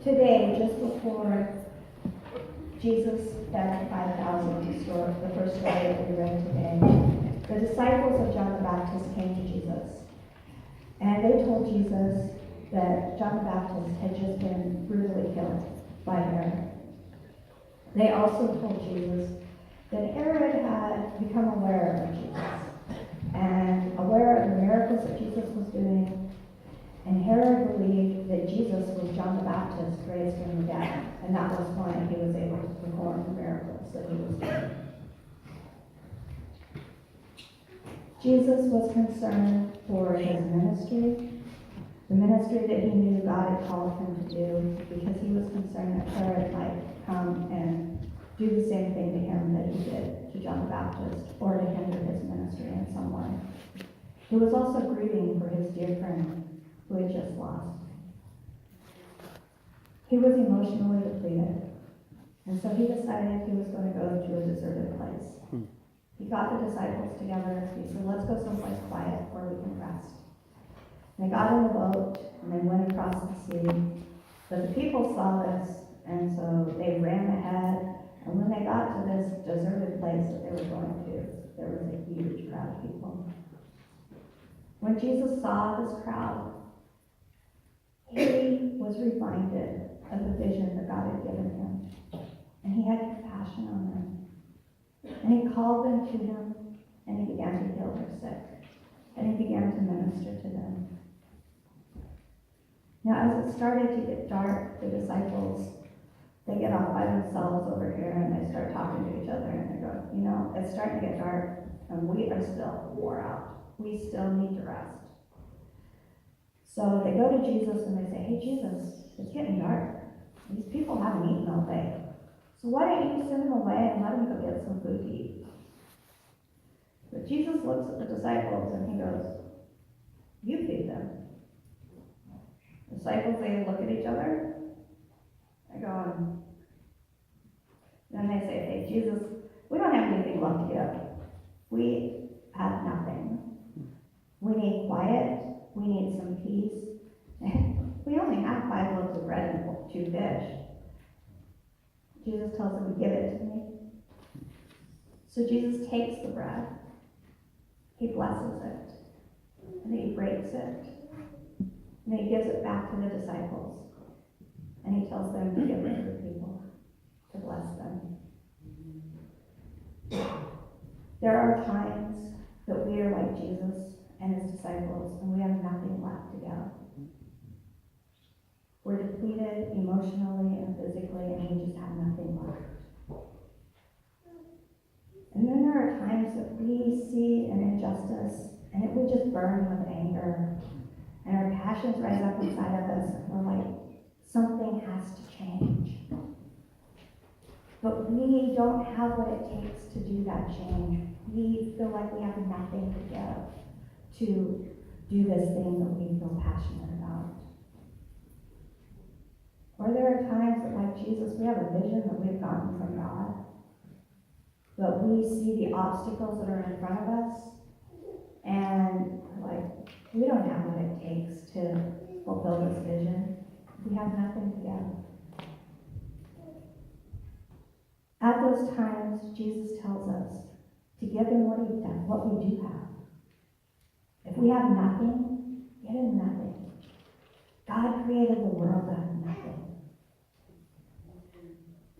Today, just before Jesus fed 5,000, the first story that we read today, the disciples of John the Baptist came to Jesus. And they told Jesus that John the Baptist had just been brutally killed by Herod. They also told Jesus that Herod had become aware of Jesus and aware of the miracles that Jesus was doing. And Herod believed that Jesus was John the Baptist raised from the dead, and that was why he was able to perform the miracles that he was doing. Jesus was concerned for his ministry, the ministry that he knew God had called him to do, because he was concerned that Herod might come and do the same thing to him that he did to John the Baptist, or to hinder his ministry in some way. He was also grieving for his dear friend who he had just lost. He was emotionally depleted, and so he decided he was going to go to a deserted place. He got the disciples together. He said, let's go someplace quiet where we can rest. And they got in the boat, and they went across the sea. But the people saw this, and so they ran ahead. And when they got to this deserted place that they were going to, there was a huge crowd of people. When Jesus saw this crowd, he was reminded of the vision that God had given him. And he had compassion on them. And he called them to him, and he began to heal their sick. And he began to minister to them. Now, as it started to get dark, the disciples, they get off by themselves over here, and they start talking to each other, and they go, it's starting to get dark, and we are still wore out. We still need to rest. So they go to Jesus, and they say, hey, Jesus, it's getting dark. These people haven't eaten all day. So why don't you send them away and let them go get some food to eat? But Jesus looks at the disciples and he goes, you feed them. The disciples, they look at each other. They go, then they say, hey, Jesus, we don't have anything left to give. We have nothing. We need quiet. We need some peace. We only have 5 loaves of bread and 2 fish. Jesus tells them, give it to me. So Jesus takes the bread, he blesses it, and he breaks it, and he gives it back to the disciples, and he tells them to give it to the people, to bless them. There are times that we are like Jesus and his disciples, and we have nothing left to give. We're depleted emotionally and physically, and we just have nothing left. And then there are times that we see an injustice, and it would just burn with anger, and our passions rise up inside of us, and we're like, something has to change. But we don't have what it takes to do that change. We feel like we have nothing to give to do this thing that we feel passionate about. Or there are times that, like Jesus, we have a vision that we've gotten from God, but we see the obstacles that are in front of us, and we're like, we don't have what it takes to fulfill this vision. We have nothing to give. At those times, Jesus tells us to give him what we do have. If we have nothing, give him nothing. God created the world out of nothing.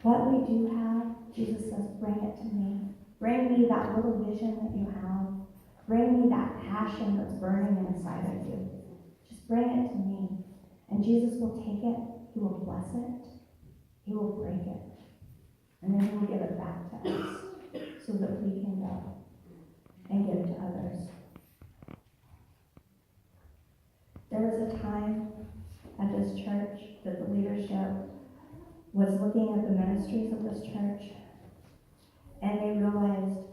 What we do have, Jesus says, bring it to me. Bring me that little vision that you have. Bring me that passion that's burning inside of you. Just bring it to me. And Jesus will take it. He will bless it. He will break it. And then he will give it back to us so that we can go and give to others. There was a time at this church that the leadership was looking at the ministries of this church, and they realized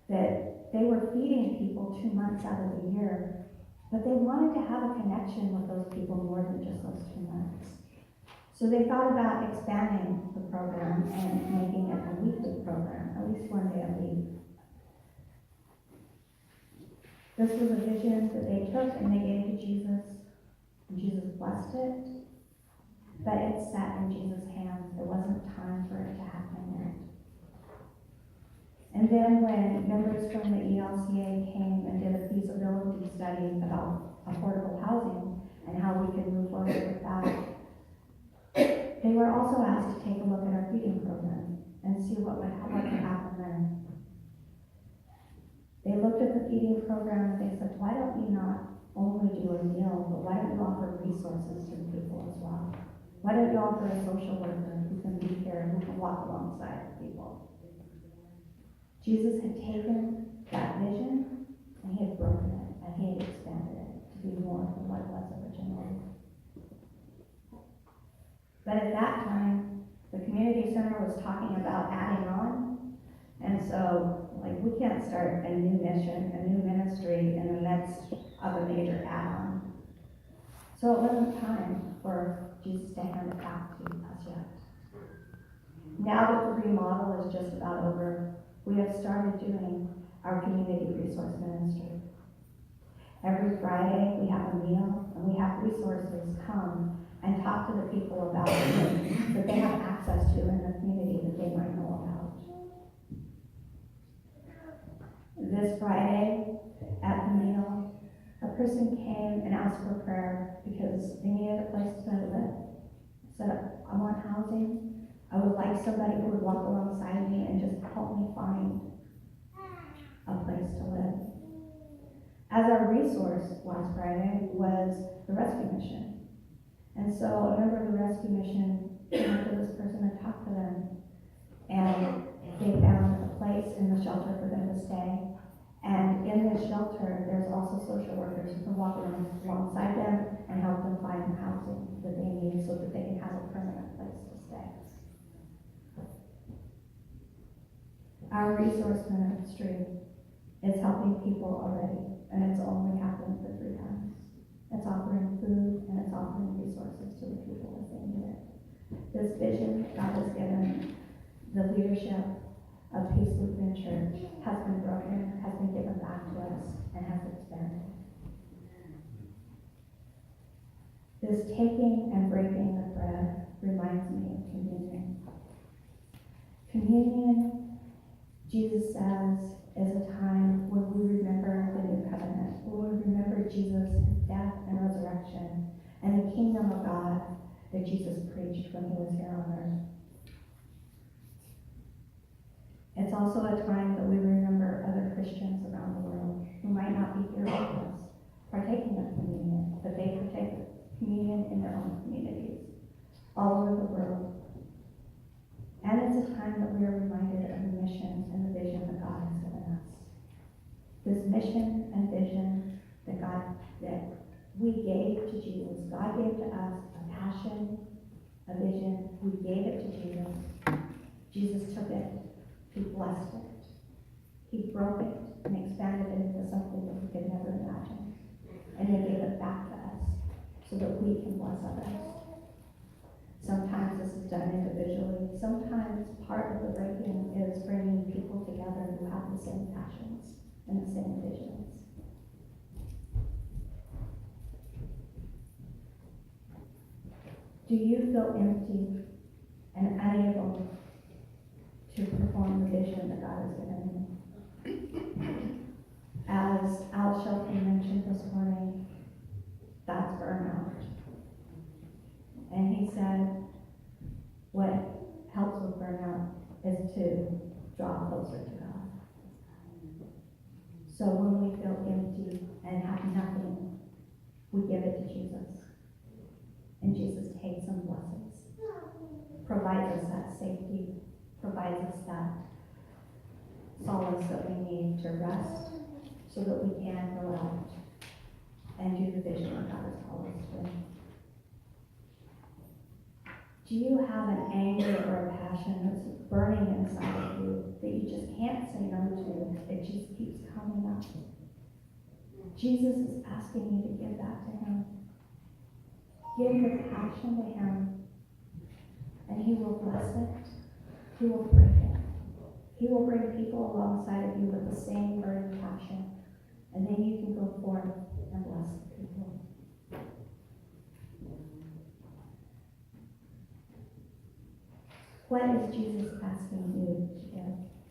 that they were feeding people 2 months out of the year, but they wanted to have a connection with those people more than just those 2 months. So they thought about expanding the program and making it a weekly program, at least 1 day a week. This was a vision that they took and they gave to Jesus, and Jesus blessed it. But it sat in Jesus' hands. It wasn't time for it to happen yet. And then when members from the ELCA came and did a feasibility study about affordable housing and how we could move forward with that, they were also asked to take a look at our feeding program and see what could happen there. They looked at the feeding program and they said, why don't you not only do a meal, but why don't you offer resources to the people as well? Why don't you offer a social worker who can be here, who can walk alongside people? Jesus had taken that vision and he had broken it and he had expanded it to be more than what it was originally. But at that time, the community center was talking about adding on. And so, we can't start a new mission, a new ministry in the midst of a major add-on. So it wasn't time for Jesus to hand it back to us yet. Now that the remodel is just about over, we have started doing our community resource ministry. Every Friday, we have a meal, and we have resources come and talk to the people about things that they have access to in the community that they might know about. This Friday, at the meal, a person came and asked for prayer because they needed a place to live. Said, I want housing. I would like somebody who would walk alongside me and just help me find a place to live. As our resource last Friday was the rescue mission. And so a member of the rescue mission came up to this person and talked to them. And they found a place in the shelter for them to stay. And in this shelter, there's also social workers who can walk alongside them and help them find the housing that they need so that they can have a permanent place to stay. Our resource ministry is helping people already, and it's only happened for 3 times. It's offering food and it's offering resources to the people as they need it. This vision God has given the leadership of Peace Lutheran Church has been broken, has been given back to us, and has expanded. This taking and breaking of bread reminds me of communion. Communion, Jesus says, is a time when we remember the new covenant, when we remember Jesus' death and resurrection, and the kingdom of God that Jesus preached when he was here on earth. It's also a time that we remember other Christians around the world who might not be here with us, partaking of communion, but they partake of communion in their own communities, all over the world. And it's a time that we are reminded of the mission and the vision that God has given us. This mission and vision that we gave to Jesus. God gave to us a passion, a vision. We gave it to Jesus. Jesus took it. He blessed it. He broke it and expanded it into something that we could never imagine. And he gave it back to us so that we can bless others. Sometimes this is done individually. Sometimes part of the breaking is bringing people together who have the same passions and the same visions. Do you feel empty and unable to perform the vision that God has given you? As Al Shelton mentioned this morning, that's burnout. And he said, what helps with burnout is to draw closer to God. So when we feel empty and have nothing, we give it to Jesus. And Jesus takes and blesses, provides us that safety, provides us that solace that we need to rest so that we can go out and do the vision that God has called us to. Do you have an anger or a passion that's burning inside of you that you just can't say no to? It just keeps coming up. Jesus is asking you to give that to him. Give your passion to him, and he will bless it. He will break it. He will bring people alongside of you with the same burning passion, and then you can go forth and bless the people. What is Jesus asking you to give?